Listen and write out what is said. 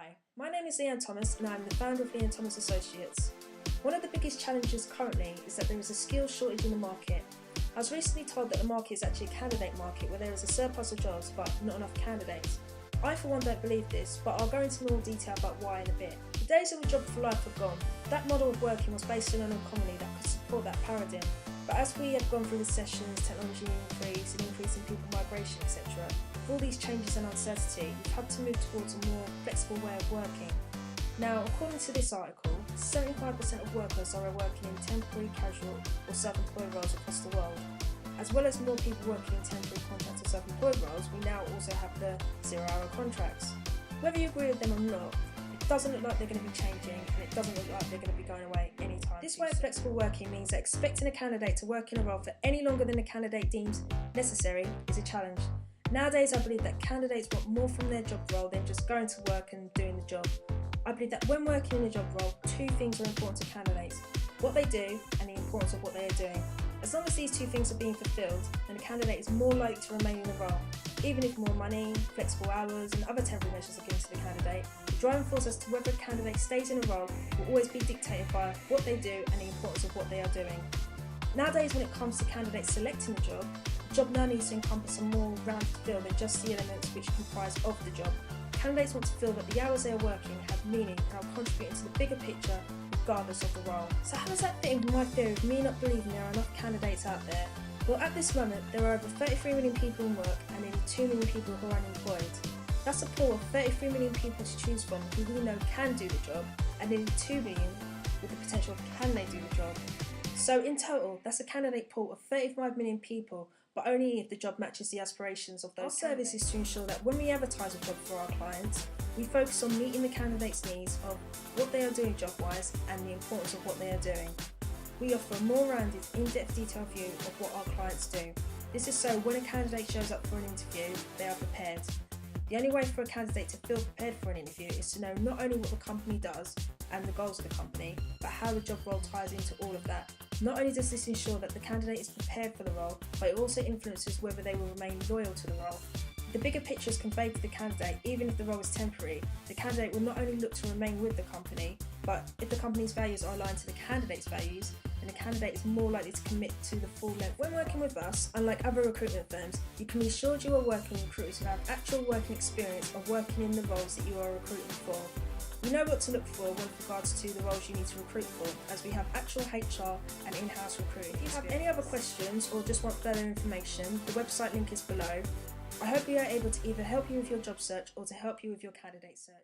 Hi, my name is Leanne Thomas and I'm the founder of Leanne Thomas Associates. One of the biggest challenges currently is that there is a skills shortage in the market. I was recently told that the market is actually a candidate market where there is a surplus of jobs but not enough candidates. I for one don't believe this, but I'll go into more detail about why in a bit. The days of a job for life are gone. That model of working was based on an economy that could support that paradigm. But as we have gone through recessions, technology increase, and increase in people migration, etc., with all these changes and uncertainty, we've had to move towards a more flexible way of working. Now, according to this article, 75% of workers are working in temporary, casual or self-employed roles across the world. As well as more people working in temporary contracts or self-employed roles, we now also have the zero-hour contracts. Whether you agree with them or not, it doesn't look like they're going to be changing, and it doesn't look like they're going to be going away anytime. This way of flexible working means that expecting a candidate to work in a role for any longer than the candidate deems necessary is a challenge. Nowadays, I believe that candidates want more from their job role than just going to work and doing the job. I believe that when working in a job role, two things are important to candidates: what they do and the importance of what they are doing. As long as these two things are being fulfilled, then the candidate is more likely to remain in the role. Even if more money, flexible hours and other temporary measures are given to the candidate, the driving force as to whether a candidate stays in a role will always be dictated by what they do and the importance of what they are doing. Nowadays, when it comes to candidates selecting a job now needs to encompass a more rounded feel than just the elements which comprise of the job. Candidates want to feel that the hours they are working have meaning and are contributing to the bigger picture regardless of the role. So how does that fit in with my theory of me not believing there are enough candidates out there? Well, at this moment, there are over 33 million people in work and nearly 2 million people who are unemployed. That's a pool of 33 million people to choose from who we know can do the job, and nearly 2 million with the potential of can they do the job. So in total, that's a candidate pool of 35 million people, but only if the job matches the aspirations of those. Our service is to ensure that when we advertise a job for our clients, we focus on meeting the candidate's needs of what they are doing job-wise and the importance of what they are doing. We offer a more rounded, in-depth detailed view of what our clients do. This is so when a candidate shows up for an interview, they are prepared. The only way for a candidate to feel prepared for an interview is to know not only what the company does and the goals of the company, but how the job role ties into all of that. Not only does this ensure that the candidate is prepared for the role, but it also influences whether they will remain loyal to the role. If the bigger picture is conveyed to the candidate, even if the role is temporary, the candidate will not only look to remain with the company, but if the company's values are aligned to the candidate's values, then the candidate is more likely to commit to the full length. When working with us, unlike other recruitment firms, you can be assured you are working with recruiters who have actual working experience of working in the roles that you are recruiting for. You know what to look for with regards to the roles you need to recruit for, as we have actual HR and in-house recruiting. If you have any other questions or just want further information, the website link is below. I hope we are able to either help you with your job search or to help you with your candidate search.